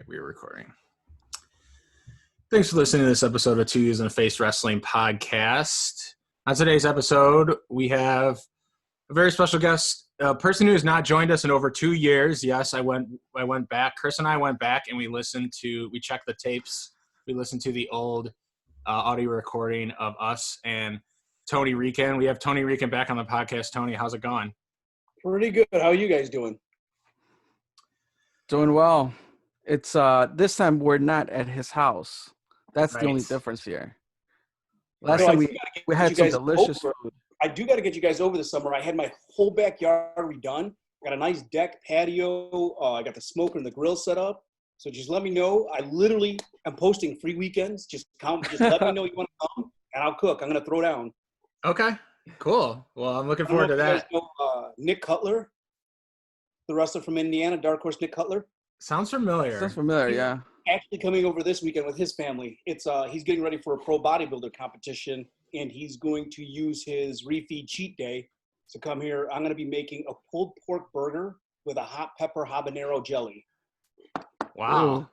right, we're recording. Thanks for listening to this episode of Two U's in a Face Wrestling podcast. On today's episode, we have a very special guest, a person who has not joined us in over 2 years. Yes, I went back. Chris and I went back and we checked the tapes. We listened to the old audio recording of us and Tony Rican. We have Tony Rican back on the podcast. Tony, how's it going? Pretty good. How are you guys doing? Doing well. It's this time we're not at his house. That's Right. the only difference here. Last time we had some delicious food. I do got to get you guys over this summer. I had my whole backyard redone. Got a nice deck, patio. I got the smoker and the grill set up. So just let me know. I literally am posting free weekends. Just let me know you want to come, and I'll cook. I'm gonna throw down. Okay, cool. Well, I'm looking forward to that. You guys know, Nick Cutler, the wrestler from Indiana, Dark Horse Nick Cutler. Sounds familiar. Yeah. Actually coming over this weekend with his family. It's he's getting ready for a pro bodybuilder competition, and he's going to use his refeed cheat day to come here. I'm going to be making a pulled pork burger with a hot pepper habanero jelly. Wow.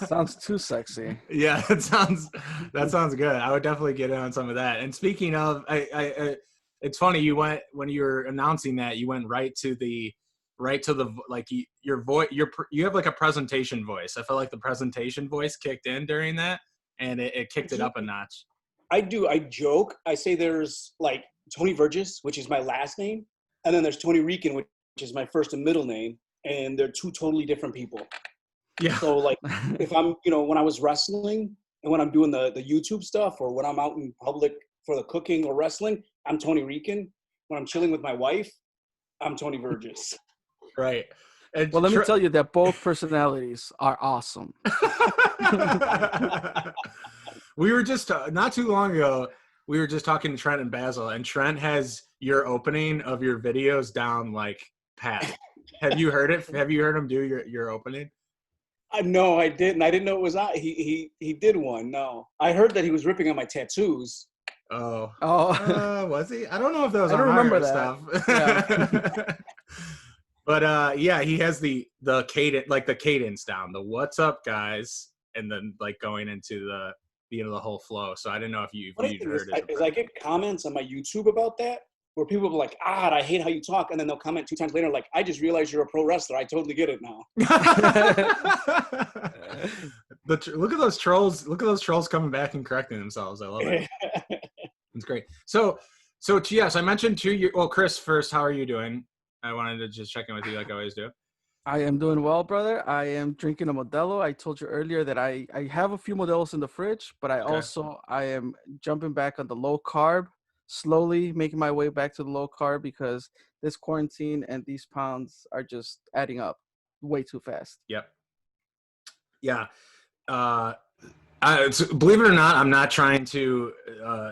Sounds too sexy. Yeah, that sounds good. I would definitely get in on some of that. And speaking of, I it's funny, when you were announcing that, you went right to the like your voice. You have like a presentation voice. I felt like the presentation voice kicked in during that, and it kicked it up a notch. I do. I joke. I say there's like Tony Vergis, which is my last name, and then there's Tony Rican, which is my first and middle name, and they're two totally different people. Yeah. So like, if I'm, when I was wrestling and when I'm doing the YouTube stuff, or when I'm out in public for the cooking or wrestling, I'm Tony Rican. When I'm chilling with my wife, I'm Tony Vergis. Right. And well, let me tell you that both personalities are awesome. We were just not too long ago. We were just talking to Trent and Basil, and Trent has your opening of your videos down like pat. Have you heard it? Have you heard him do your opening? No, I didn't. I didn't know it was out. He did one. No, I heard that he was ripping on my tattoos. Oh, was he? I don't know if that was. I don't remember that stuff. Yeah. But yeah, he has the cadence, like the cadence down. The "What's up, guys," and then like going into the whole flow. So I didn't know if you'd heard it. I get comments on my YouTube about that, where people are like, I hate how you talk. And then they'll comment 2 times later, like, I just realized you're a pro wrestler. I totally get it now. Look at those trolls. Look at those trolls coming back and correcting themselves. I love it. It's great. So yes, I mentioned 2 years. Well, Chris, first, how are you doing? I wanted to just check in with you like I always do. I am doing well, brother. I am drinking a Modelo. I told you earlier that I have a few Modelos in the fridge, but I am jumping back on the low carb, slowly making my way back to the low carb, because this quarantine and these pounds are just adding up way too fast. Yep. Yeah. Believe it or not, I'm not trying to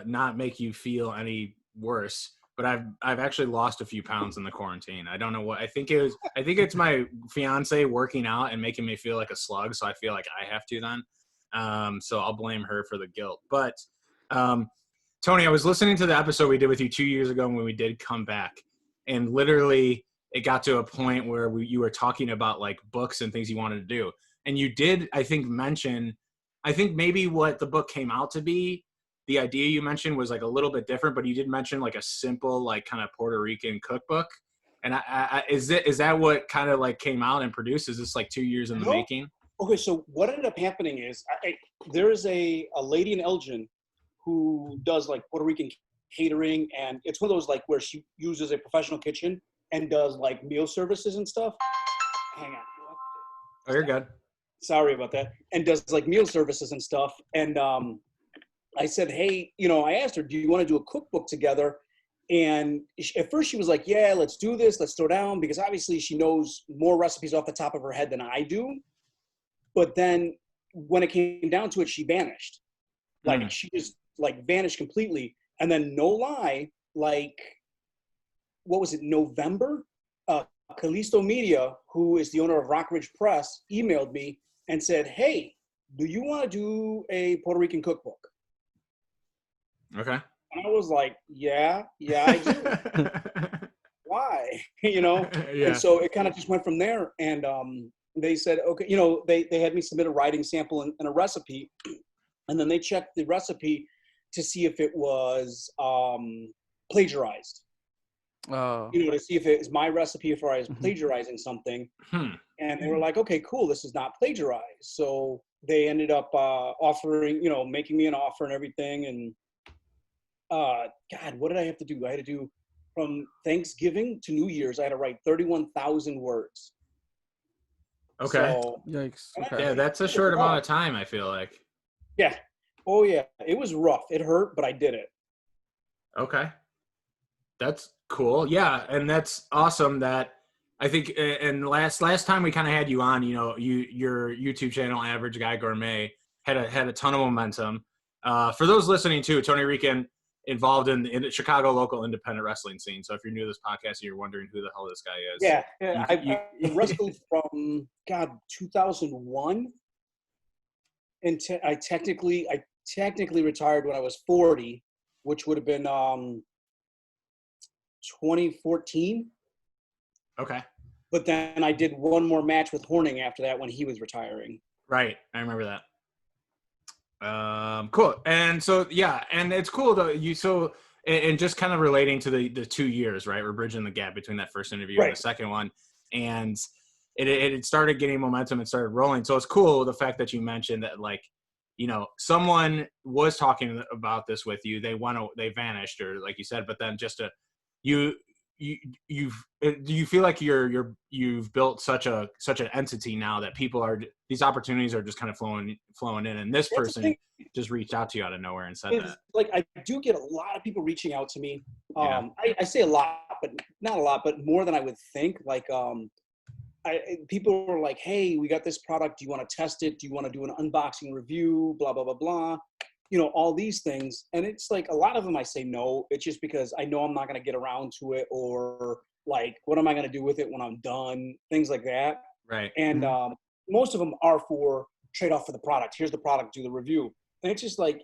not make you feel any worse, but I've actually lost a few pounds in the quarantine. I don't know what. I think it's my fiance working out and making me feel like a slug, so I feel like I have to then. So I'll blame her for the guilt. But Tony, I was listening to the episode we did with you 2 years ago when we did come back, and literally it got to a point where you were talking about like books and things you wanted to do, and you did, I think, mention. I think maybe what the book came out to be, the idea you mentioned was like a little bit different, but you did mention like a simple, like kind of Puerto Rican cookbook. And is that what kind of like came out and produced? Is this like 2 years in the making? Okay, so what ended up happening is there is a lady in Elgin who does like Puerto Rican catering, and it's one of those like where she uses a professional kitchen and does like meal services and stuff. Hang on. Oh, you're good. Sorry about that. And does like meal services and stuff. And I said, hey, I asked her, do you want to do a cookbook together? And at first she was like, yeah, let's do this. Let's throw down, because obviously she knows more recipes off the top of her head than I do. But then when it came down to it, she vanished. Like she just like vanished completely. And then no lie, like, what was it, November? Callisto Media, who is the owner of Rock Ridge Press, emailed me and said, hey, do you want to do a Puerto Rican cookbook? Okay. And I was like, yeah, I do. Why? Yeah. And so it kind of just went from there. And they said, okay, you know, they had me submit a writing sample and a recipe, and then they checked the recipe to see if it was plagiarized. Oh, You know, to see if it was my recipe, if I was plagiarizing something. And they were like, okay, cool, this is not plagiarized. So they ended up offering, you know, making me an offer and everything. And God, what did I have to do? I had to do from Thanksgiving to New Year's, I had to write 31,000 words. Okay. So, yikes. and Okay. Yeah, that's a short amount of time, I feel like. yeah. Oh, yeah. It was rough. It hurt, but I did it. Okay. That's cool. Yeah, and that's awesome that I think and last time we kind of had you on, you know, your YouTube channel Average Guy Gourmet had a ton of momentum. For those listening too, Tony Rican involved in the Chicago local independent wrestling scene. So if you're new to this podcast and you're wondering who the hell this guy is. Yeah. You I wrestled from, God, 2001. And I technically retired when I was 40, which would have been 2014. Okay. But then I did one more match with Horning after that when he was retiring. Right. I remember that. Cool. And so, yeah, and it's cool though. And just kind of relating to the 2 years, right? We're bridging the gap between that first interview and the second one. And it started getting momentum and started rolling. So it's cool the fact that you mentioned that, like, you know, someone was talking about this with you. They vanished, or like you said, but then just do you feel like you've built such an entity now that these opportunities are just kind of flowing in, and this person just reached out to you out of nowhere and said that. Like, I do get a lot of people reaching out to me. I say a lot, but not a lot, but more than I would think. Like, people were like, hey, we got this product. Do you want to test it? Do you want to do an unboxing review? Blah, blah, blah, blah. You know, all these things. And it's like, a lot of them I say no. It's just because I know I'm not going to get around to it, or like, what am I going to do with it when I'm done? Things like that. Right. And most of them are for trade off for the product. Here's the product, do the review. And it's just like,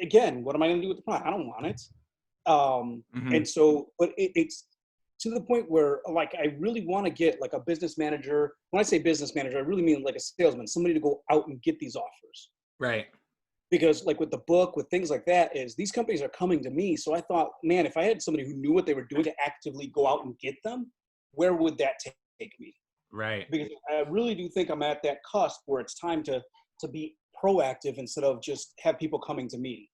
again, what am I going to do with the product? I don't want it. And so, but it's to the point where, like, I really want to get like a business manager. When I say business manager, I really mean like a salesman, somebody to go out and get these offers. Right. Because like with the book, with things like that, is these companies are coming to me. So I thought, man, if I had somebody who knew what they were doing to actively go out and get them, where would that take me? Right. Because I really do think I'm at that cusp where it's time to be proactive instead of just have people coming to me.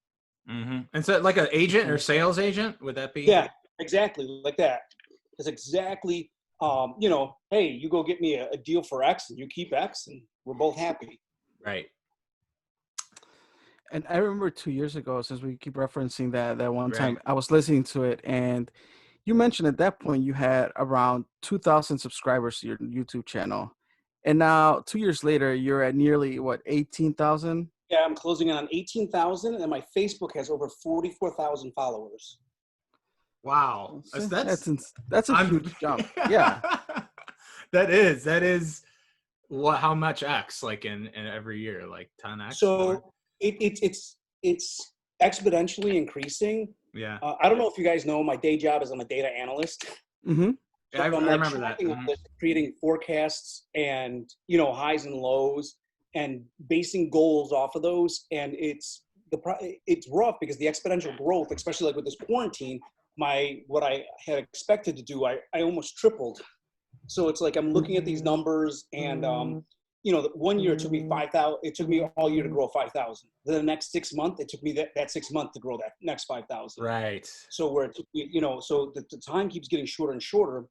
And so, like an agent or sales agent, would that be? Yeah, exactly, like that. It's exactly, you know, hey, you go get me a deal for X, and you keep X, and we're both happy. Right. And I remember 2 years ago, since we keep referencing that one time, I was listening to it, and you mentioned at that point you had around 2,000 subscribers to your YouTube channel. And now 2 years later, you're at nearly, what, 18,000? Yeah, I'm closing in on 18,000, and my Facebook has over 44,000 followers. Wow. That's a huge jump. Yeah. That is how much X, like in every year, like 10X? So it's exponentially increasing. Yeah. I don't know if you guys know, my day job is I'm a data analyst. Mm-hmm. So I remember that. Creating forecasts and, you know, highs and lows and basing goals off of those. And it's rough because the exponential growth, especially like with this quarantine, what I had expected to do, I almost tripled. So it's like I'm looking at these numbers, and you know, 1 year it took me 5,000. It took me all year to grow 5,000. Then the next 6 months, it took me that 6 months to grow that next 5,000. Right. So where it took me, you know, so the time keeps getting shorter and shorter.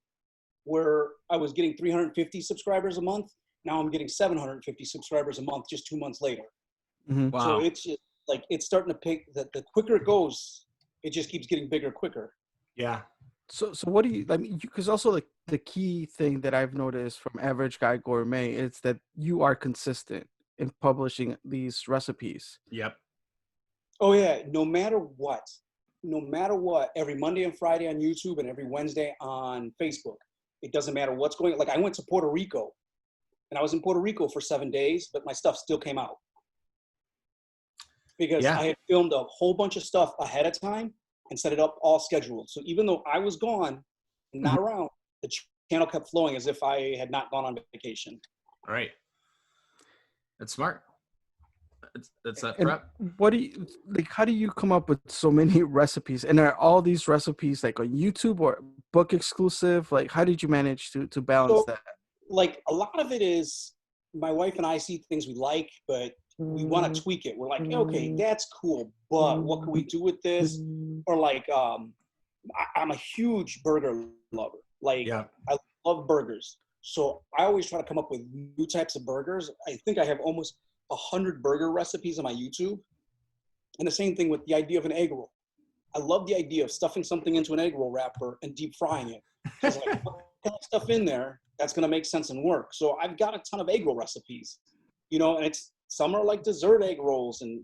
Where I was getting 350 subscribers a month, now I'm getting 750 subscribers a month just 2 months later. Wow. So it's just like, it's starting to pick. The quicker it goes, it just keeps getting bigger quicker. Yeah. So what do you, I mean, because also the key thing that I've noticed from Average Guy Gourmet is that you are consistent in publishing these recipes. Yep. Oh yeah, no matter what, every Monday and Friday on YouTube and every Wednesday on Facebook. It doesn't matter what's going on. Like, I went to Puerto Rico, and I was in Puerto Rico for 7 days, but my stuff still came out. Because I had filmed a whole bunch of stuff ahead of time and set it up all scheduled. So even though I was gone and not around, the channel kept flowing as if I had not gone on vacation. Right. That's smart. That's that And prep. what do you like? How do you come up with so many recipes? And are all these recipes like on YouTube or book exclusive? Like, how did you manage to balance So, that? like, a lot of it is my wife and I see things we like, but we want to tweak it. We're like, okay, that's cool, but what can we do with this? Or like, I'm a huge burger lover. Like, Yeah. I love burgers. So I always try to come up with new types of burgers. I think I have almost 100 burger recipes on my YouTube. And the same thing with the idea of an egg roll. I love the idea of stuffing something into an egg roll wrapper and deep frying it. I was like, what kind of stuff in there that's going to make sense and work? So I've got a ton of egg roll recipes, and it's some are like dessert egg rolls, and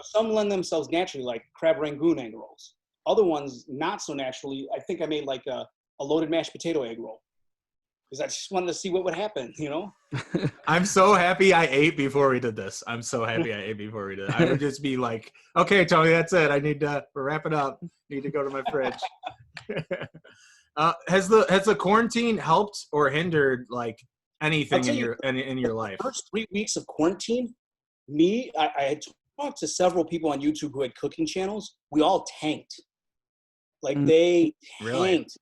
some lend themselves naturally, like crab rangoon egg rolls. Other ones not so naturally. I think I made like a loaded mashed potato egg roll because I just wanted to see what would happen. I'm so happy I ate before we did this. I'm so happy I ate before we did it. I would just be like, okay, Tony, that's it. I need to wrap it up. Need to go to my fridge. Has the quarantine helped or hindered like anything in your life? The first 3 weeks of quarantine, I had talked to several people on YouTube who had cooking channels. We all tanked. Like they tanked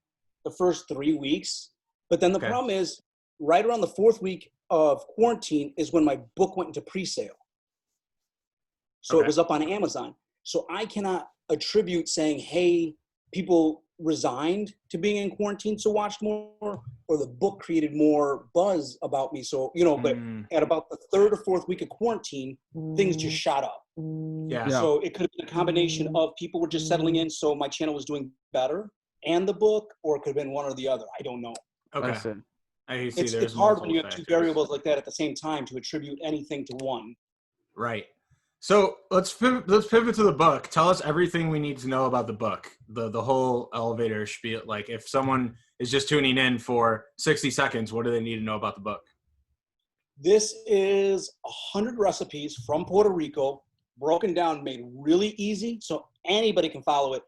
the first 3 weeks. But then the problem is right around the fourth week of quarantine is when my book went into pre-sale. So it was up on Amazon. So I cannot attribute saying, hey, people resigned to being in quarantine so watched more, or the book created more buzz about me. So, but at about the third or fourth week of quarantine, things just shot up. Yeah. So it could have been a combination of people were just settling in, so my channel was doing better, and the book, or it could have been one or the other. I don't know. Okay. I see. It's hard when you have two variables like that at the same time to attribute anything to one. Right. So let's pivot to the book. Tell us everything we need to know about the book, the whole elevator spiel. Like if someone is just tuning in for 60 seconds, what do they need to know about the book? This is 100 recipes from Puerto Rico, broken down, made really easy so anybody can follow it.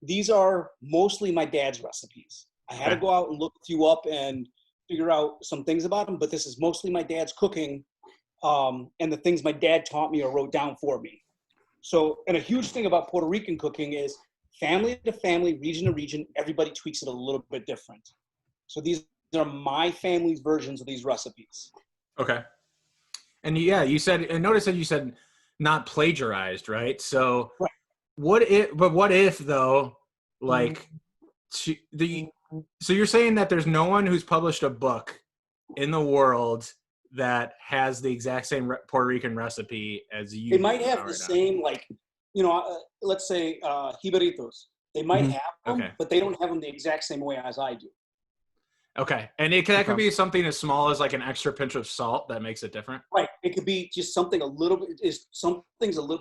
These are mostly my dad's recipes. I had to go out and look a few up and figure out some things about them, but this is mostly my dad's cooking. And the things my dad taught me or wrote down for me. So, and a huge thing about Puerto Rican cooking is family to family, region to region, everybody tweaks it a little bit different. So these are my family's versions of these recipes. Okay. And you said, and notice that you said not plagiarized, right? So what if though, like so you're saying that there's no one who's published a book in the world that has the exact same Puerto Rican recipe as you. They might have the same, like, let's say jibaritos. They might have them, but they don't have them the exact same way as I do. Okay. And that could be something as small as like an extra pinch of salt that makes it different. Right. It could be just something a little bit,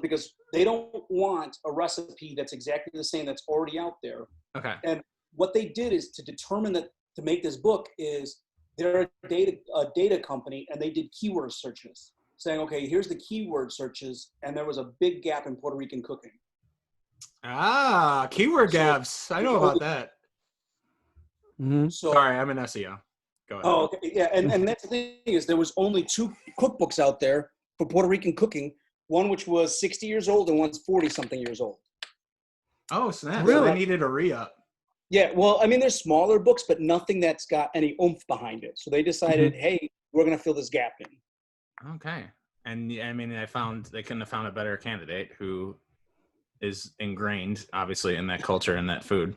because they don't want a recipe that's exactly the same that's already out there. Okay. And what they did is to determine that to make this book is they're a data company, and they did keyword searches saying, okay, here's the keyword searches. And there was a big gap in Puerto Rican cooking. Keyword gaps. I know about that. Mm-hmm. So, sorry, I'm an SEO. Go ahead. Oh, okay. Yeah. And that's the thing is there was only 2 cookbooks out there for Puerto Rican cooking, one which was 60 years old and one's 40 something years old. Oh, snap. Really? So they needed a re-up. Yeah, well, I mean, there's smaller books, but nothing that's got any oomph behind it. So they decided, hey, we're going to fill this gap in. Okay. And I mean, they couldn't have found a better candidate who is ingrained, obviously, in that culture and that food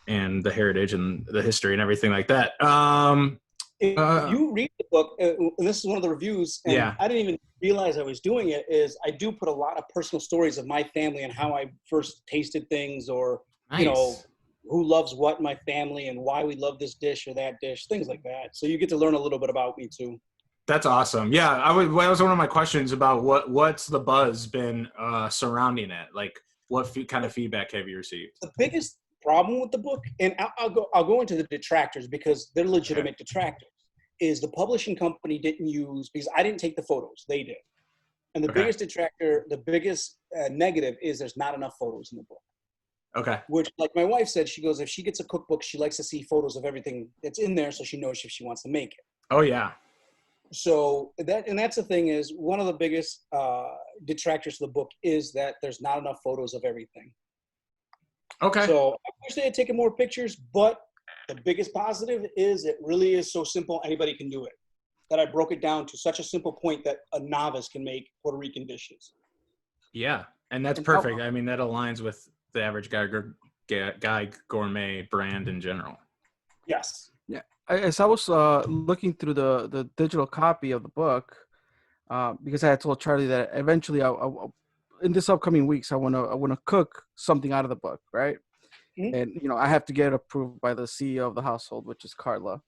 and the heritage and the history and everything like that. If you read the book, and this is one of the reviews, and I didn't even realize I was doing it, is I do put a lot of personal stories of my family and how I first tasted things, or who loves what in my family and why we love this dish or that dish, things like that. So you get to learn a little bit about me too. That's awesome. Yeah, that was one of my questions about what's the buzz been surrounding it. Like, what kind of feedback have you received? The biggest problem with the book, and I'll go into the detractors because they're legitimate detractors, is the publishing company didn't use, because I didn't take the photos, they did. And the biggest detractor, the biggest negative is there's not enough photos in the book. Okay. which, like my wife said, she goes, if she gets a cookbook, she likes to see photos of everything that's in there so she knows if she wants to make it. Oh yeah. So that's the thing, is one of the biggest detractors of the book is that there's not enough photos of everything. Okay. So I wish they had taken more pictures, but the biggest positive is it really is so simple, anybody can do it. That I broke it down to such a simple point that a novice can make Puerto Rican dishes. Yeah, and that's And perfect. I mean, that aligns with the average guy gourmet brand in general. Yes. Yeah, as I was looking through the digital copy of the book, because I had told Charlie that eventually, in this upcoming weeks, I wanna cook something out of the book, right? Mhm. And I have to get it approved by the CEO of the household, which is Carla.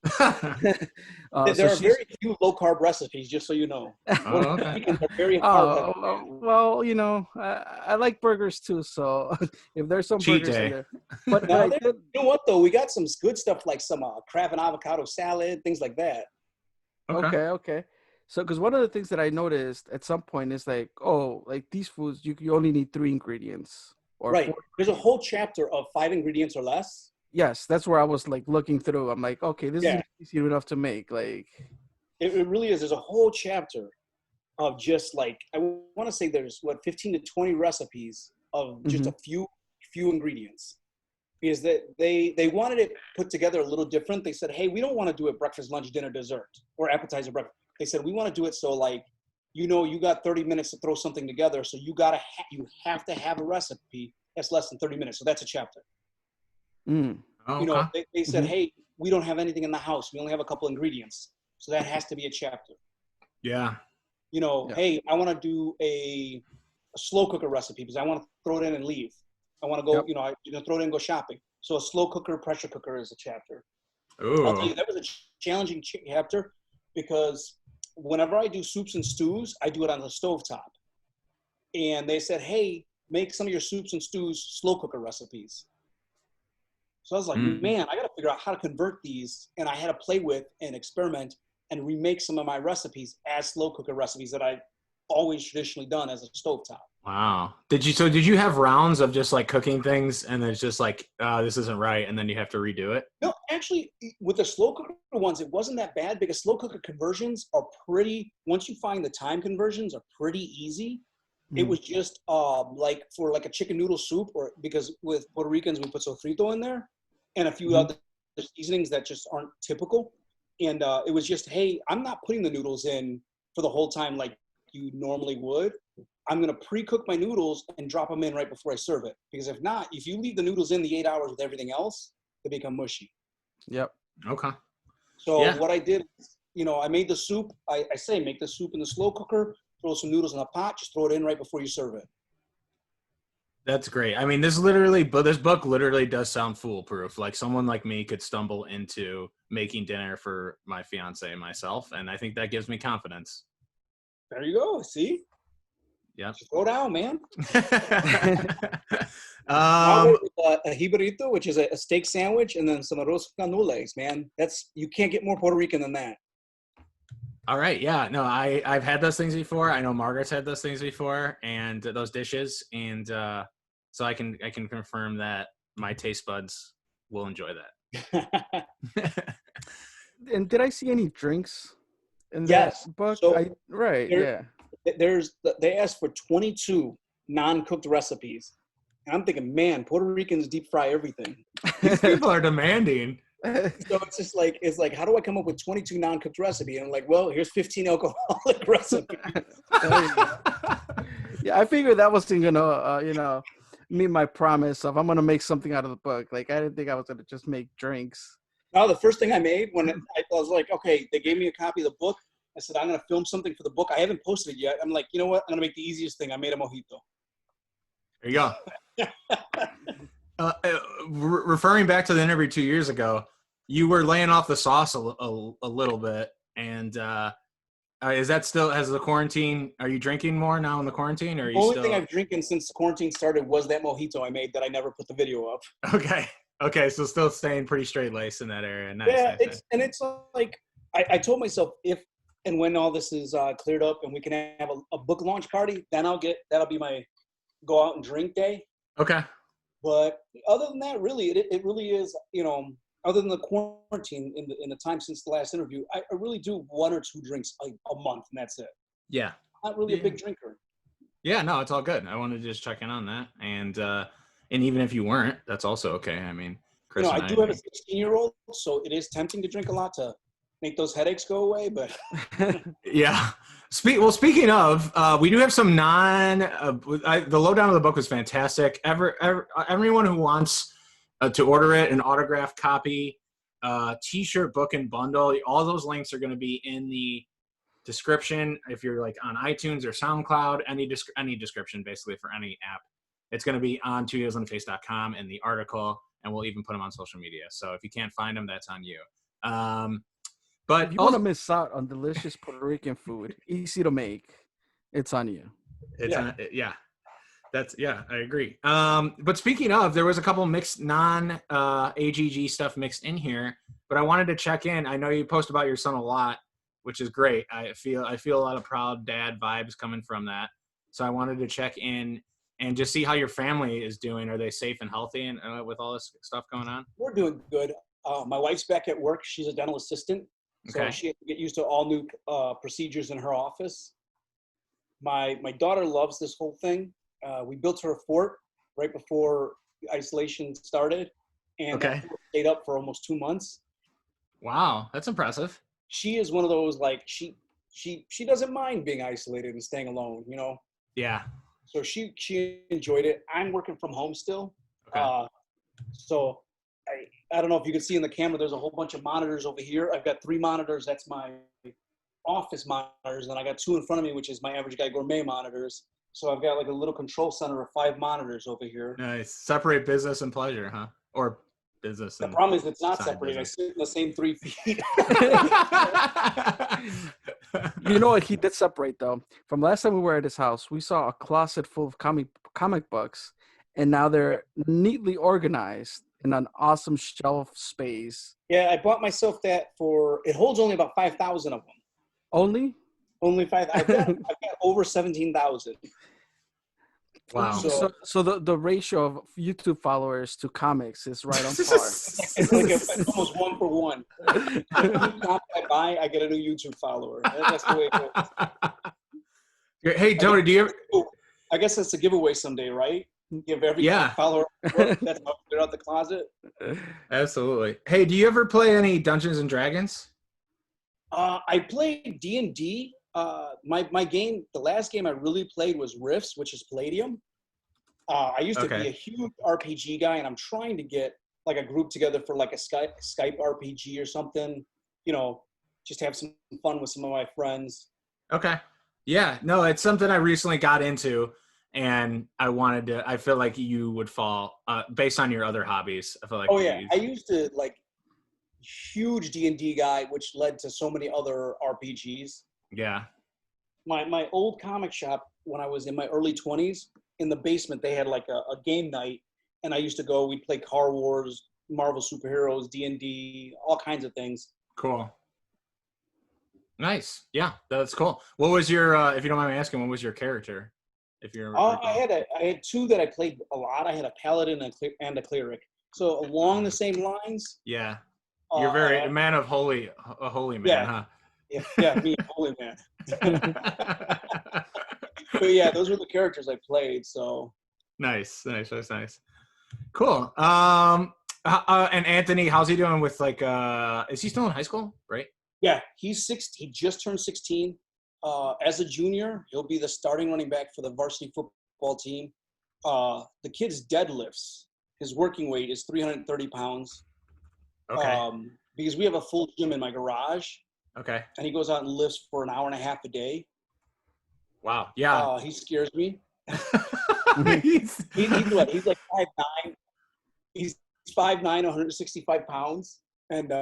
There So are she's very few low carb recipes, just so you know. Oh, Puerto okay. Ricans are very carb heavy. well, I like burgers too, so if there's some Cheat burgers in day. there, but Now, I did. you know what though? We got some good stuff like some crab and avocado salad, things like that. Okay. Okay. So, because one of the things that I noticed at some point is like, oh, like these foods, you only need 3 ingredients or Right. 4. There's a whole chapter of 5 ingredients or less. Yes, that's where I was like looking through. I'm like, okay, this Yeah, is easy enough to make. Like, it really is. There's a whole chapter of just like, I want to say there's 15 to 20 recipes of just mhm, a few ingredients. Because they wanted it put together a little different. They said, hey, we don't want to do it breakfast, lunch, dinner, dessert, or appetizer, breakfast. They said, we want to do it so like, you got 30 minutes to throw something together. So you have to have a recipe that's less than 30 minutes. So that's a chapter. mm, Oh, okay. They said, mhm, hey, we don't have anything in the house. We only have a couple ingredients. So that has to be a chapter. Yeah. yeah, Hey, I want to do a slow cooker recipe because I want to throw it in and leave. I want to go, yep, throw it in and go shopping. So a slow cooker, pressure cooker is a chapter. I'll tell Ooh. you, that was a challenging chapter because whenever I do soups and stews, I do it on the stovetop. And they said, hey, make some of your soups and stews slow cooker recipes. So I was like, Mm. man, I got to figure out how to convert these. And I had to play with and experiment and remake some of my recipes as slow cooker recipes that I always traditionally done as a stovetop. Wow. Did you have rounds of just like cooking things and then it's just like, this isn't right, and then you have to redo it? No, actually, with the slow cooker ones, it wasn't that bad because slow cooker conversions are once you find the time conversions are pretty easy. It mm, was just like for like a chicken noodle soup, or because with Puerto Ricans, we put sofrito in there and a few mhm, other seasonings that just aren't typical. And it was just, hey, I'm not putting the noodles in for the whole time like you normally would. I'm going to pre-cook my noodles and drop them in right before I serve it. Because if not, if you leave the noodles in the 8 hours with everything else, they become mushy. yep, Okay. So Yeah. what I did, I made the soup. I say make the soup in the slow cooker, throw some noodles in a pot, just throw it in right before you serve it. That's great. I mean, this book literally does sound foolproof. Like someone like me could stumble into making dinner for my fiance and myself, and I think that gives me confidence. There you go. See? Yep. Just throw down, man. Now um, with a jibarito, which is a steak sandwich, and then some arroz con legs, man. You can't get more Puerto Rican than that. all right. Yeah. No, I've had those things before. I know Margaret's had those things before, and those dishes, and so I can confirm that my taste buds will enjoy that. and did I see any drinks in that Yes. book? So Right, there, yeah. they asked for 22 non-cooked recipes. And I'm thinking, man, Puerto Ricans deep fry everything. These people are demanding. So it's like, how do I come up with 22 non-cooked recipe? And I'm like, well, here's 15 alcoholic recipes. There you go. Yeah, I figured that wasn't gonna, meet my promise of I'm gonna make something out of the book. Like I didn't think I was gonna just make drinks. Now, the first thing I made when I was like, okay, they gave me a copy of the book. I said, I'm going to film something for the book. I haven't posted it yet. I'm like, you know what? I'm going to make the easiest thing. I made a mojito. There you go. Referring back to the interview 2 years ago, you were laying off the sauce a little bit, and is that still, has the quarantine? Are you drinking more now in the quarantine, or are The you only thing still I've drinking since the quarantine started was that mojito I made that I never put the video up. okay? Okay, so still staying pretty straight laced in that area. Nice, Yeah, nice. it's like I told myself if and when all this is cleared up and we can have a book launch party, then that'll be my go out and drink day. Okay. But other than that, really, it really is, other than the quarantine in the time since the last interview, I really do 1 or 2 drinks a month, and that's it. Yeah. Not really a big drinker. Yeah, no, it's all good. I wanted to just check in on that. And even if you weren't, that's also okay. I mean, Chris and I I do have a 16-year-old, so it is tempting to drink a lot to make those headaches go away, but yeah. Speaking of, we do have some the lowdown of the book was fantastic. Everyone who wants to order it, an autographed copy, T-shirt, book, and bundle, all those links are going to be in the description. If you're like on iTunes or SoundCloud, any description basically for any app, it's going to be on twodaysintheface.com in the article, and we'll even put them on social media. So if you can't find them, that's on you. But if you want to miss out on delicious Puerto Rican food, easy to make, it's on you. I agree. But speaking of, there was a couple mixed AGG stuff mixed in here, but I wanted to check in. I know you post about your son a lot, which is great. I feel a lot of proud dad vibes coming from that. So I wanted to check in and just see how your family is doing. Are they safe and healthy and with all this stuff going on? we're doing good. My wife's back at work. She's a dental assistant. So Okay. she had to get used to all new procedures in her office. My daughter loves this whole thing. We built her a fort right before isolation started, and that fort stayed up for almost 2 months. Wow, that's impressive. She is one of those, like, she doesn't mind being isolated and staying alone, Yeah. So she enjoyed it. I'm working from home still. Okay. So I don't know if you can see in the camera, there's a whole bunch of monitors over here. I've got 3 monitors. That's my office monitors. And I got 2 in front of me, which is my average guy gourmet monitors. So I've got like a little control center of 5 monitors over here. Nice. Separate business and pleasure, huh? Or business. The problem is it's not separated. Business. I sit in the same 3 feet. You know what he did separate though? From last time we were at his house, we saw a closet full of comic books, and now they're neatly organized in an awesome shelf space. Yeah, I bought myself that it holds only about 5,000 of them. Only 5. I've got over 17,000. Wow. So the ratio of YouTube followers to comics is right on par. It's like almost 1 for 1. Every comic I buy, I get a new YouTube follower. That's the way it goes. Hey, Tony, do you ever... I guess that's a giveaway someday, right? Give every follower that's how they're out the closet. Absolutely. Hey, do you ever play any Dungeons and Dragons? I played D&D. My game, the last game I really played was Rifts, which is Palladium. I used to be a huge RPG guy, and I'm trying to get like a group together for like a Skype RPG or something. Just have some fun with some of my friends. Okay. Yeah, no, it's something I recently got into, and I feel like you would fall based on your other hobbies. I feel like. Oh yeah, I used to like huge D&D guy, which led to so many other RPGs. Yeah. My old comic shop when I was in my early 20s, in the basement they had like a game night, and I used to go. We'd play Car Wars, Marvel superheroes, D&D, all kinds of things. Cool. Nice. Yeah, that's cool. What was your, if you don't mind me asking, what was your character? If you're. I had 2 that I played a lot. I had a paladin and a cleric. So along the same lines. Yeah. You're a man of holy man, huh? Yeah, me, holy man. But yeah, those were the characters I played. So. Nice. Cool. And Anthony, how's he doing with like? Is he still in high school? Right. Yeah, he's 16. He just turned 16. As a junior, he'll be the starting running back for the varsity football team. The kid's deadlifts, his working weight is 330 pounds. Okay. Because we have a full gym in my garage. Okay. And he goes out and lifts for an hour and a half a day. Wow. Yeah. He scares me. He's like 5'9". He's 5'9", 165 pounds. And,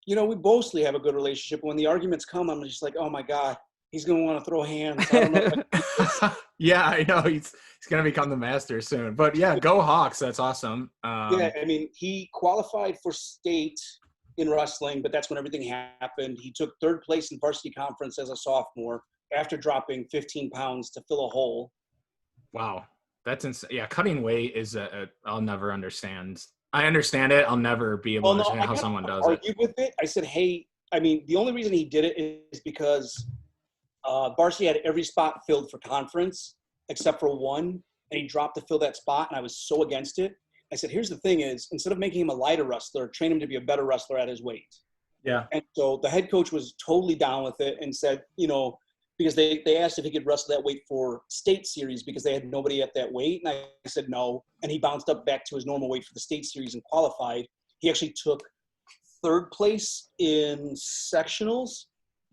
we mostly have a good relationship. When the arguments come, I'm just like, oh my God, he's going to want to throw hands. I don't know. Yeah, I know. He's going to become the master soon. But yeah, go Hawks. That's awesome. Yeah, I mean, he qualified for state in wrestling, but that's when everything happened. He took 3rd place in varsity conference as a sophomore after dropping 15 pounds to fill a hole. Wow. That's insane. Yeah, cutting weight is I'll never understand. I understand it. I'll never be able Well, to no, understand I how kind someone of does it. argued with it. I said, hey, I mean, the only reason he did it is because Varsity had every spot filled for conference except for one, and he dropped to fill that spot, and I was so against it. I said, here's the thing is, instead of making him a lighter wrestler, train him to be a better wrestler at his weight. Yeah. And so the head coach was totally down with it and said, you know, because they asked if he could wrestle that weight for state series because they had nobody at that weight. And I said no. And he bounced up back to his normal weight for the state series and qualified. He actually took third place in sectionals.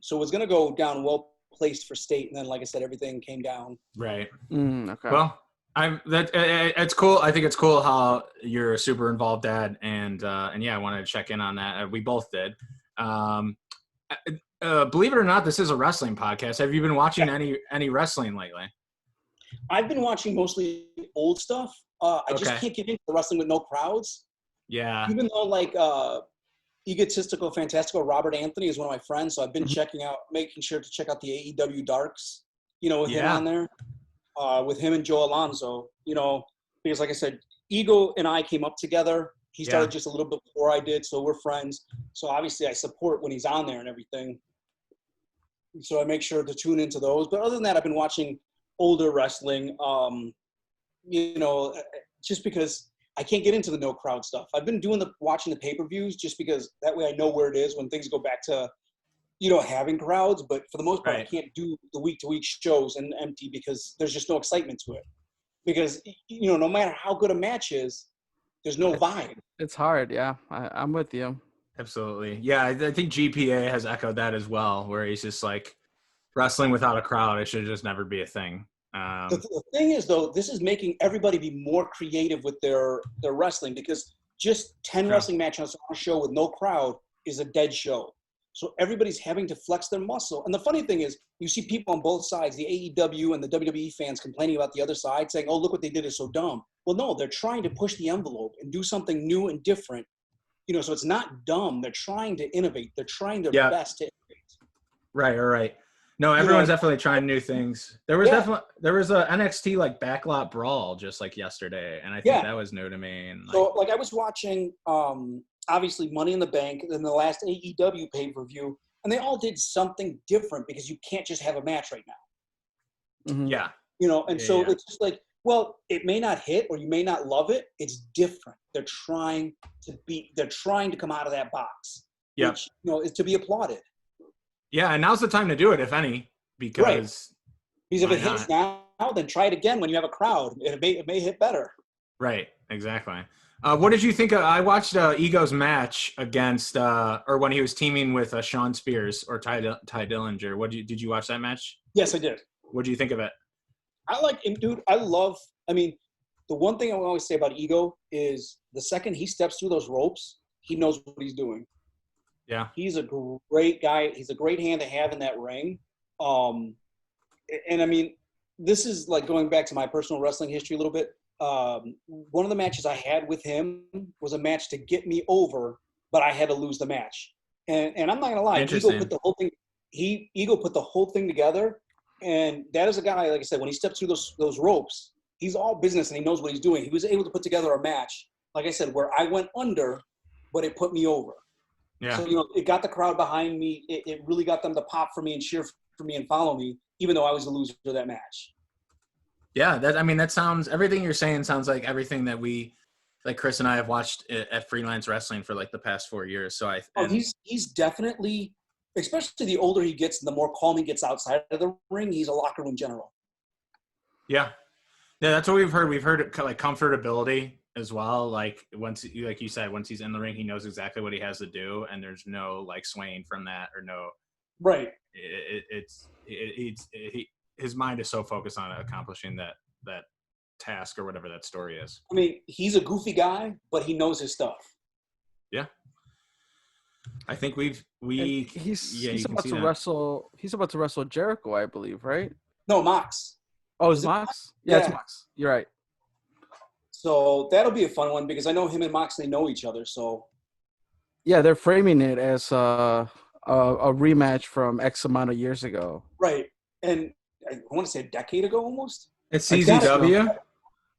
So it was going to go down well placed for state. And then, like I said, everything came down. Right. Okay. Well, it's cool. I think it's cool how you're a super involved dad, and yeah, I wanted to check in on that. We both did. Believe it or not, this is a wrestling podcast. Have you been watching any wrestling lately? I've been watching mostly old stuff. I just can't get into the wrestling with no crowds. Yeah. Even though like Egotistical Fantastical Robert Anthony is one of my friends, so I've been making sure to check out the AEW Darks, you know, with him on there, with him and Joe Alonzo, you know, because like I said, Ego and I came up together. He started just a little bit before I did, so we're friends. So obviously I support when he's on there and everything. So I make sure to tune into those. But other than that, I've been watching older wrestling, you know, just because I can't get into the no crowd stuff. I've been watching the pay-per-views just because that way I know where it is when things go back to, you know, having crowds. But for the most part, I can't do the week-to-week shows and empty because there's just no excitement to it. Because, you know, no matter how good a match is, there's no vibe. It's hard, yeah. I'm with you. Absolutely. Yeah, I think GPA has echoed that as well, where he's just like, wrestling without a crowd, it should just never be a thing. The thing is, though, this is making everybody be more creative with their wrestling because just 10 wrestling matches on a show with no crowd is a dead show. So everybody's having to flex their muscle. And the funny thing is, you see people on both sides, the AEW and the WWE fans complaining about the other side, saying, oh, look what they did is so dumb. Well, no, they're trying to push the envelope and do something new and different. You know, so it's not dumb. They're trying to innovate. They're trying their best to innovate. Right. No, everyone's definitely trying new things. There was a NXT like backlot brawl just like yesterday, and I think that was new to me. And so like I was watching obviously Money in the Bank and the last AEW pay-per-view, and they all did something different because you can't just have a match right now. Mm-hmm. Yeah. You know, and it's just like, well, it may not hit or you may not love it. It's different. They're trying to come out of that box. Yeah. Which, you know, is to be applauded. Yeah, and now's the time to do it, if any, because if it hits now, then try it again when you have a crowd. It may hit better. Right, exactly. What did you think? I watched Ego's match against, or when he was teaming with Sean Spears or Ty Dillinger. Did you watch that match? Yes, I did. What do you think of it? I like him, dude. I mean, the one thing I will always say about Ego is the second he steps through those ropes, he knows what he's doing. Yeah. He's a great guy. He's a great hand to have in that ring. And I mean, this is like going back to my personal wrestling history a little bit. One of the matches I had with him was a match to get me over, but I had to lose the match. And I'm not gonna lie, Ego put the whole thing together. And that is a guy, like I said, when he steps through those ropes, he's all business and he knows what he's doing. He was able to put together a match, like I said, where I went under, but it put me over. Yeah. So, you know, it got the crowd behind me. It really got them to pop for me and cheer for me and follow me, even though I was the loser of that match. Yeah, that sounds, everything you're saying sounds like everything that like Chris and I have watched at Freelance Wrestling for like the past 4 years. So he's definitely, especially the older he gets and the more calm he gets outside of the ring, he's a locker room general. Yeah, that's what we've heard. We've heard like comfortability as well. Like like you said, once he's in the ring, he knows exactly what he has to do, and there's no like swaying from that or no. Right. His mind is so focused on accomplishing that task or whatever that story is. I mean, he's a goofy guy, but he knows his stuff. Yeah. I think he's about to wrestle. He's about to wrestle Jericho, I believe, right? No, Mox. Oh, it's Mox? Yeah, it's Mox. You're right. So that'll be a fun one because I know him and Moxley know each other. So yeah, they're framing it as a rematch from X amount of years ago. Right, and I want to say a decade ago almost. It's CZW.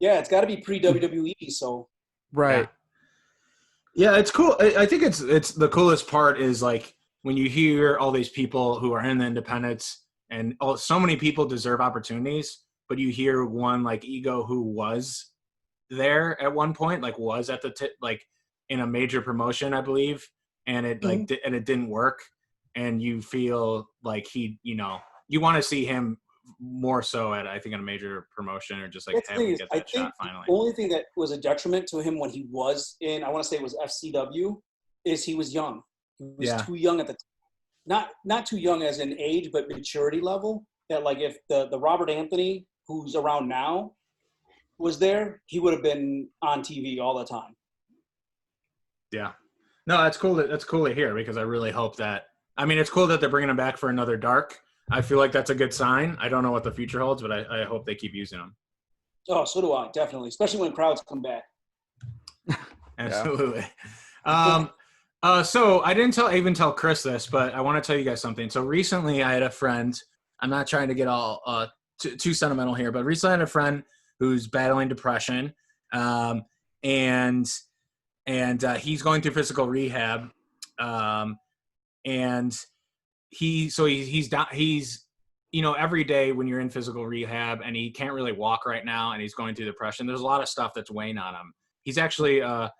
Yeah, it's got to be pre-WWE. So Right. Yeah, it's cool. I think it's the coolest part is like when you hear all these people who are in the independents and so many people deserve opportunities, but you hear one like Ego who was there at one point, like was at the like in a major promotion, I believe, and it like and it didn't work, and you feel like he, you want to see him more so at I think in a major promotion or just like that's the have thing him is, get I that think shot finally. the only thing that was a detriment to him when he was in, I want to say it was FCW, is he was young. He was too young at the not too young as in age, but maturity level. That like if the Robert Anthony who's around now was there, he would have been on TV all the time. Yeah. No, that's cool. That's cool to hear because I really hope that. I mean, it's cool that they're bringing him back for another Dark. I feel like that's a good sign. I don't know what the future holds, but I hope they keep using him. Oh, so do I, definitely, especially when crowds come back. Absolutely. So I didn't even tell Chris this, but I want to tell you guys something. So recently I had a friend. I'm not trying to get all too sentimental here, but recently I had a friend who's battling depression, and he's going through physical rehab, and he's down. He's every day when you're in physical rehab and he can't really walk right now and he's going through depression. There's a lot of stuff that's weighing on him. He's actually a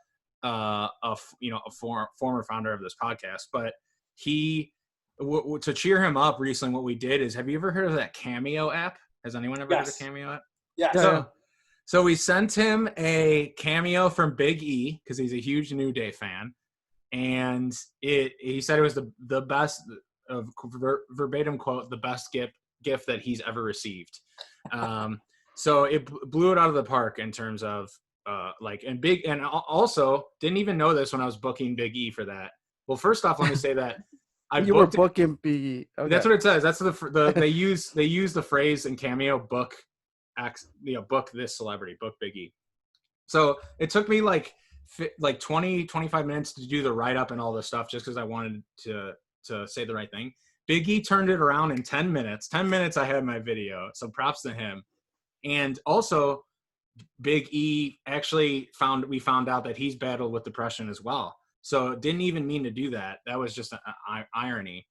former founder of this podcast, but to cheer him up recently, what we did is, have you ever heard of that Cameo app? Has anyone ever heard of Cameo app? Yeah. So we sent him a cameo from Big E because he's a huge New Day fan, and he said it was the best verbatim quote, the best gift that he's ever received. So it blew it out of the park in terms of and also didn't even know this when I was booking Big E for that. Well, first off, let me say that you were booking Big E. Okay. That's what it says. That's they use the phrase in Cameo, book this celebrity, book Big E. So it took me like 20, 25 minutes to do the write-up and all this stuff just because I wanted to say the right thing. Big E turned it around in 10 minutes. 10 minutes I had my video, so props to him. And also, Big E actually we found out that he's battled with depression as well. So didn't even mean to do that. That was just an irony.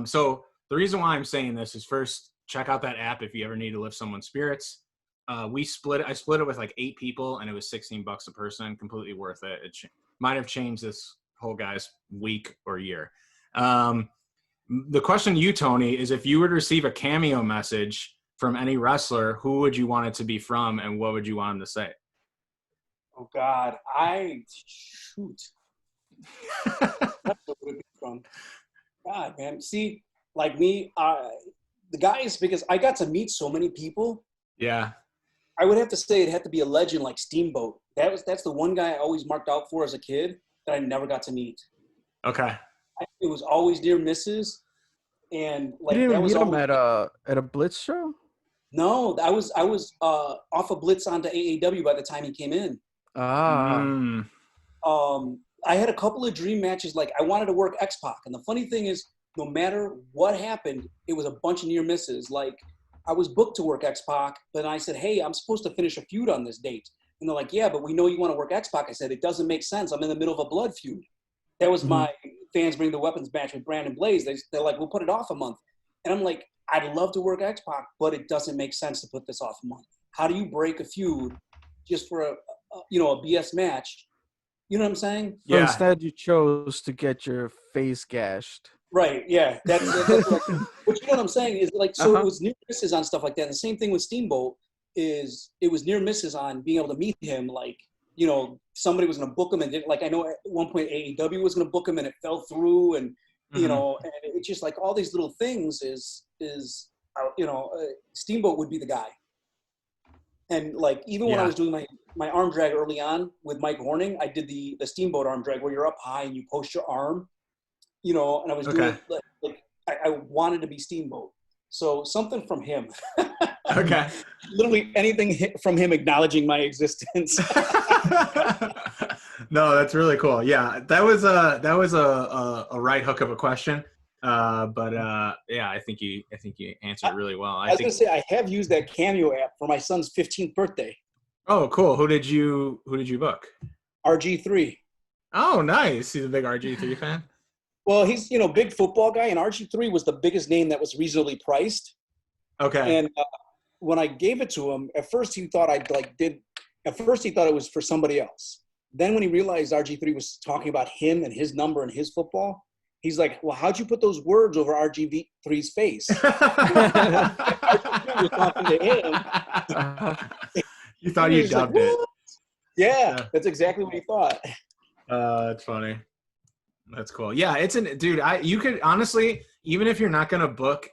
So the reason why I'm saying this is, first, check out that app if you ever need to lift someone's spirits. I split it with like 8 people, and it was $16 a person. Completely worth it. It might have changed this whole guy's week or year. The question to you, Tony, is if you were to receive a Cameo message from any wrestler, who would you want it to be from, and what would you want him to say? Oh God, shoot. That's what would it be from? God, man. See, like me, the guys, because I got to meet so many people. Yeah. I would have to say it had to be a legend like Steamboat. That's the one guy I always marked out for as a kid that I never got to meet. Okay. It was always near misses, and like you didn't that was meet him always, at a Blitz show. No, I was off of Blitz onto AAW by the time he came in. I had a couple of dream matches. Like I wanted to work X-Pac, and the funny thing is, no matter what happened, it was a bunch of near misses. Like I was booked to work X-Pac, but I said, hey, I'm supposed to finish a feud on this date. And they're like, yeah, but we know you want to work X-Pac. I said, it doesn't make sense. I'm in the middle of a blood feud. That was my Fans Bring the Weapons match with Brandon Blaze. They're like, we'll put it off a month. And I'm like, I'd love to work X-Pac, but it doesn't make sense to put this off a month. How do you break a feud just for a BS match? You know what I'm saying? So instead you chose to get your face gashed. Right, yeah. That's but you know what I'm saying is, like, so it was near misses on stuff like that. And the same thing with Steamboat is it was near misses on being able to meet him. Like, somebody was going to book him, and like I know at one point AAW was going to book him, and it fell through, and and it's just like all these little things is Steamboat would be the guy. And like even when I was doing my arm drag early on with Mike Horning, I did the Steamboat arm drag where you're up high and you post your arm, and I was doing like I wanted to be Steamboat. So something from him. Okay. Literally anything from him acknowledging my existence. No, that's really cool. Yeah, that was a right hook of a question. But I think you answered really well. I was gonna say I have used that Cameo app for my son's 15th birthday. Oh, cool. Who did you book? RG3. Oh, nice. He's a big RG3 fan. Well, he's big football guy, and RG3 was the biggest name that was reasonably priced. Okay. And when I gave it to him, at first he thought At first he thought it was for somebody else. Then when he realized RG3 was talking about him and his number and his football, he's like, "Well, how'd you put those words over RG3's face?" RG3 was talking to him. You thought you dubbed like, it. Yeah, that's exactly what he thought. That's funny. That's cool. Yeah, dude. You could honestly, even if you're not gonna book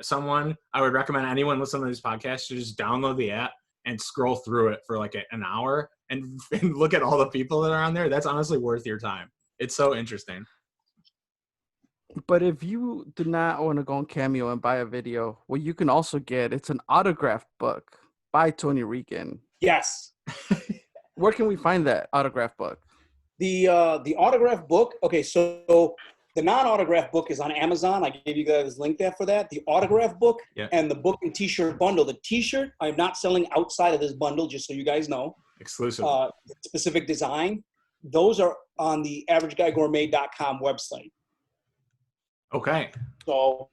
someone, I would recommend anyone listening to this podcast to just download the app and scroll through it for like an hour and look at all the people that are on there. That's honestly worth your time. It's so interesting. But if you do not want to go on Cameo and buy a video, what you can also get, it's an autographed book by Tony Rican. Yes. Where can we find that autographed book? The autograph book. Okay, so the non-autograph book is on Amazon. I gave you guys a link there for that. The autograph book and the book and T-shirt bundle. The T-shirt I'm not selling outside of this bundle, just so you guys know. Exclusive. Specific design. Those are on the AverageGuyGourmet.com website. Okay. So,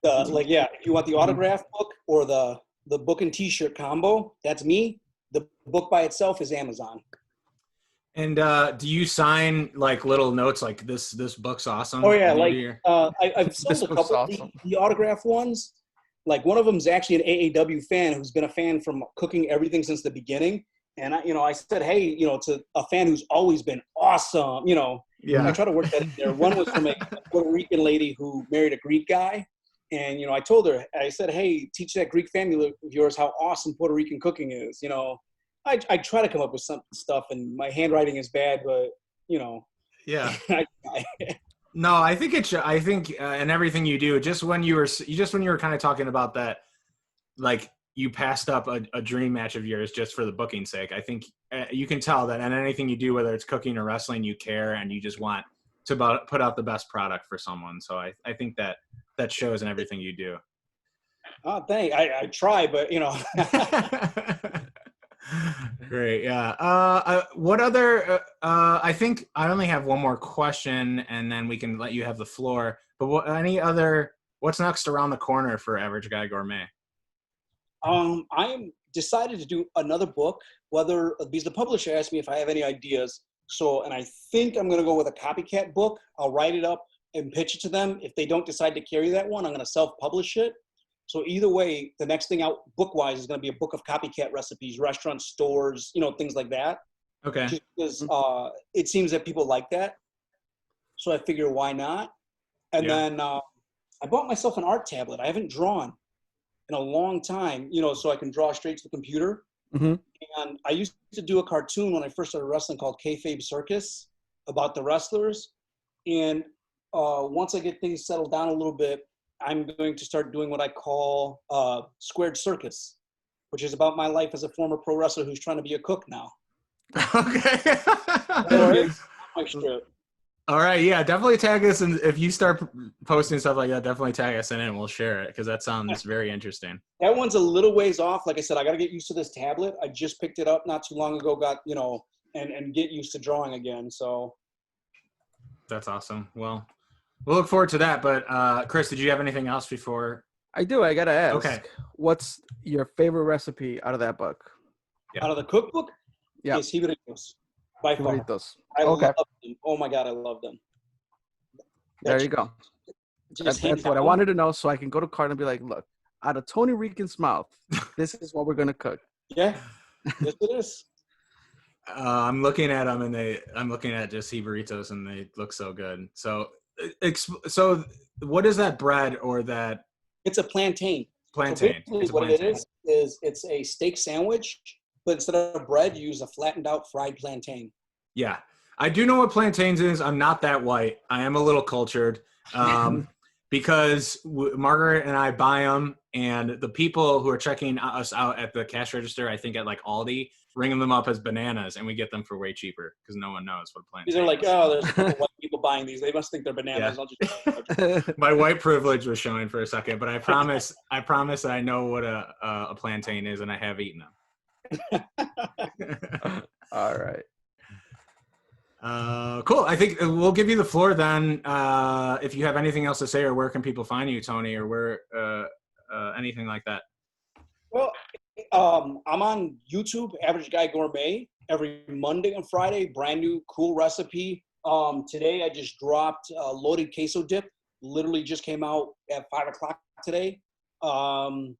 if you want the autograph book or the book and T-shirt combo, that's me. The book by itself is Amazon. And do you sign like little notes like this book's awesome? Oh yeah, I've sold a couple of the autograph ones. Like one of them is actually an AAW fan who's been a fan from cooking everything since the beginning. And I said, hey, to a fan who's always been awesome, I try to work that in there. One was from a Puerto Rican lady who married a Greek guy. And, I told her, I said, hey, teach that Greek family of yours how awesome Puerto Rican cooking is. I try to come up with some stuff, and my handwriting is bad, but Yeah. I No, I think and everything you do, just when you were kind of talking about that, like you passed up a dream match of yours just for the booking's sake. I think you can tell that in anything you do, whether it's cooking or wrestling, you care and you just want to put out the best product for someone. So I think that shows in everything you do. Oh, thanks. I try, but Great. Yeah. What other, I think I only have one more question and then we can let you have the floor, but what's next around the corner for Average Guy Gourmet? I'm decided to do another book, because the publisher asked me if I have any ideas. And I think I'm going to go with a copycat book. I'll write it up and pitch it to them. If they don't decide to carry that one, I'm going to self-publish it. So either way, the next thing out book-wise is going to be a book of copycat recipes, restaurants, stores, things like that. Okay. Just because it seems that people like that. So I figure, why not? And then I bought myself an art tablet. I haven't drawn in a long time, so I can draw straight to the computer. Mm-hmm. And I used to do a cartoon when I first started wrestling called Kayfabe Circus about the wrestlers. And once I get things settled down a little bit, I'm going to start doing what I call Squared Circus, which is about my life as a former pro wrestler who's trying to be a cook now. Okay. All right. Yeah, definitely tag us. And if you start posting stuff like that, definitely tag us in it and we'll share it because that sounds very interesting. That one's a little ways off. Like I said, I got to get used to this tablet. I just picked it up not too long ago, and get used to drawing again. So that's awesome. Well, we'll look forward to that. But Chris, did you have anything else before? I do. I got to ask. Okay. What's your favorite recipe out of that book? Yeah. Out of the cookbook? Yeah. Yes, Jibritos. By far. I love them. Oh my God, I love them. There you go. That's what I wanted to know, so I can go to Card and be like, look, out of Tony Rican's mouth, this is what we're going to cook. Yeah, yes it is. I'm looking at them, and I'm looking at just burritos, and they look so good. So what is that bread or that? It's a plantain. Plantain. So what it is it's a steak sandwich, but instead of bread, you use a flattened out fried plantain. Yeah, I do know what plantains is. I'm not that white. I am a little cultured because Margaret and I buy them, and the people who are checking us out at the cash register, I think at like Aldi, ring them up as bananas, and we get them for way cheaper because no one knows what plantain is. These are like, oh, there's a couple white people buying these. They must think they're bananas. Yeah. My white privilege was showing for a second, but I promise that I know what a plantain is, and I have eaten them. All right. Cool. I think we'll give you the floor then. If you have anything else to say, or where can people find you, Tony, or where anything like that. Well, I'm on YouTube, Average Guy Gourmet, every Monday and Friday, brand new cool recipe. Today I just dropped loaded queso dip. Literally just came out at 5:00 today. And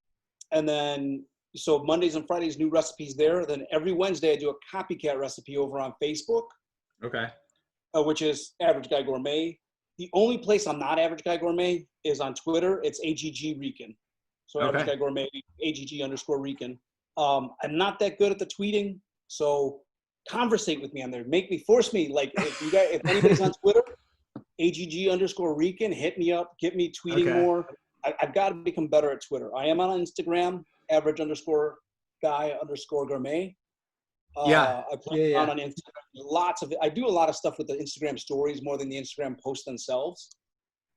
then, so Mondays and Fridays, new recipes there. Then every Wednesday I do a copycat recipe over on Facebook. Okay. Which is Average Guy Gourmet. The only place I'm not Average Guy Gourmet is on Twitter. It's AGG Rican. So Okay. Average Guy Gourmet, AGG_Rican. I'm not that good at the tweeting, so conversate with me on there. Force me. Like if anybody's on Twitter, AGG_Rican, hit me up, get me tweeting more. I've got to become better at Twitter. I am on Instagram, Average_Guy_Gourmet. I play around on Instagram. I do a lot of stuff with the Instagram stories more than the Instagram posts themselves,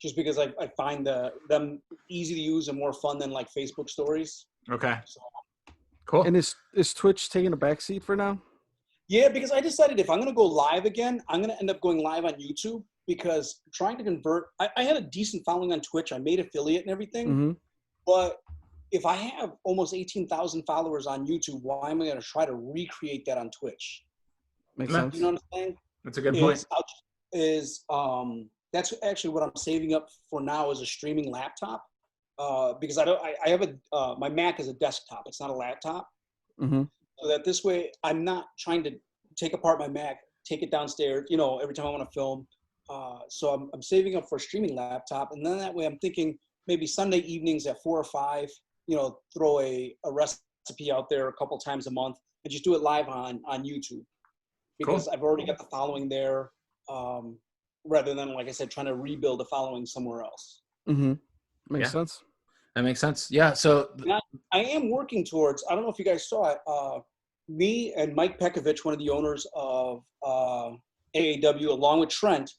just because I find them easy to use and more fun than like Facebook stories. Okay. So, cool. And is Twitch taking a backseat for now? Yeah, because I decided if I'm going to go live again, I'm going to end up going live on YouTube, because trying to convert, I had a decent following on Twitch. I made affiliate and everything, but if I have almost 18,000 followers on YouTube, why am I going to try to recreate that on Twitch? Makes sense. You know what I'm saying? That's a good point. That's actually what I'm saving up for now, is a streaming laptop, because I have my Mac is a desktop. It's not a laptop. So that this way I'm not trying to take apart my Mac, take it downstairs, every time I want to film. So I'm saving up for a streaming laptop, and then that way I'm thinking maybe Sunday evenings at 4 or 5, throw a recipe out there a couple times a month and just do it live on YouTube, because I've already got the following there, rather than, like I said, trying to rebuild a following somewhere else. Makes sense. That makes sense. Yeah. So I am working towards, I don't know if you guys saw it, me and Mike Pekovich, one of the owners of AAW, along with Trent,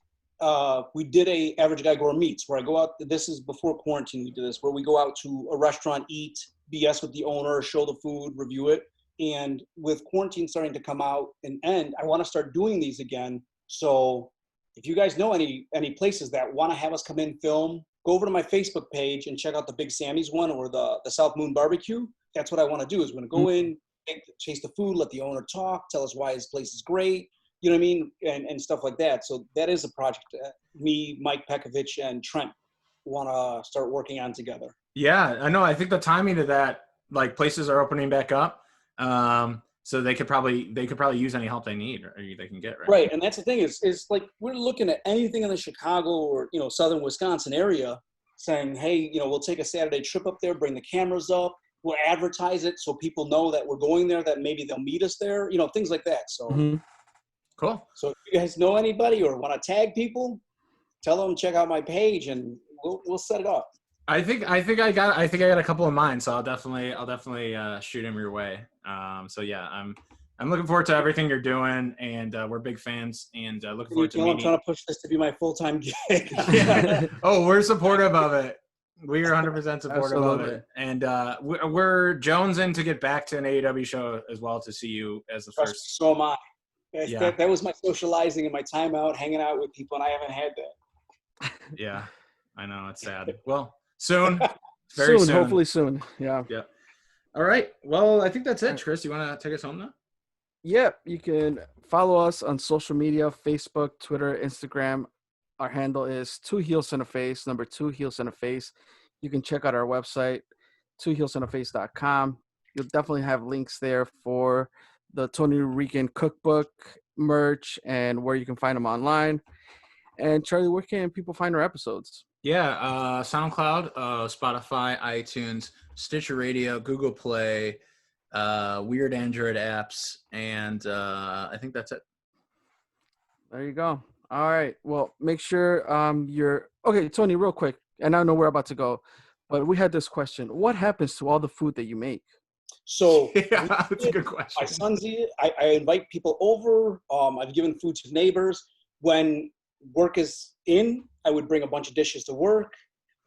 we did a Average Guy Gourmets, where I go out, this is before quarantine we did this, where we go out to a restaurant, eat, BS with the owner, show the food, review it. And with quarantine starting to come out and end, I want to start doing these again. So if you guys know any places that want to have us come in, film, go over to my Facebook page and check out the Big Sammy's one, or the South Moon Barbecue. That's what I want to do, is we're going to go in, chase the food, let the owner talk, tell us why his place is great. You know what I mean? And stuff like that. So that is a project that me, Mike Pekovich, and Trent want to start working on together. Yeah, I know. I think the timing of that, like, places are opening back up. So they could probably use any help they need, or they can get, right? Right. And that's the thing is like, we're looking at anything in the Chicago or, southern Wisconsin area, saying, hey, we'll take a Saturday trip up there, bring the cameras up, we'll advertise it so people know that we're going there, that maybe they'll meet us there, things like that. So Cool. So if you guys know anybody or want to tag people, tell them check out my page, and we'll set it up. I think I got a couple of mine, so I'll definitely shoot them your way. So yeah, I'm looking forward to everything you're doing, and we're big fans, and looking forward to meeting. I'm trying to push this to be my full-time gig. Yeah. Oh, we're supportive of it. We are 100% supportive of it, and we're jonesing to get back to an AAW show as well, to see you as the first. So am I. That was my socializing and my time out, hanging out with people, and I haven't had that. Yeah, I know, it's sad. Well, soon, very soon, hopefully soon. Yeah. Yeah. All right. Well, I think that's it. Chris, you want to take us home now? Yep. You can follow us on social media: Facebook, Twitter, Instagram. Our handle is 2 Heels and a Face, number 2 Heels and a Face. You can check out our website, 2heelsandaface.com. You'll definitely have links there for the Puerto Rican Cookbook merch and where you can find them online. And Charlie, where can people find our episodes? Yeah, SoundCloud, Spotify, iTunes, Stitcher Radio, Google Play, weird Android apps, and I think that's it. There you go. All right. Well, make sure you're okay, Tony. Real quick, and I know we're about to go, but we had this question: what happens to all the food that you make? So yeah, that's a good question. My sons eat it. I invite people over. I've given food to neighbors. When work is in, I would bring a bunch of dishes to work,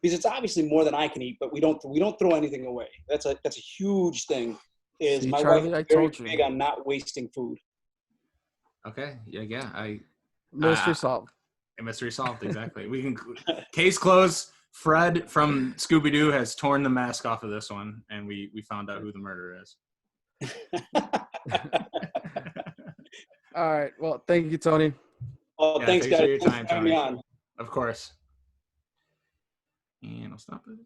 because it's obviously more than I can eat. But we don't throw anything away. That's a huge thing. is See, my Charlie, wife I is very told you. big on not wasting food. Okay. Yeah. Mystery solved. Mystery solved. Exactly. We can case closed. Fred from Scooby Doo has torn the mask off of this one, and we found out who the murderer is. All right. Well, thank you, Tony. Oh, Yeah, thanks, thanks guys. for your Thanks time, for having me Tony. on. Of course. And I'll stop it.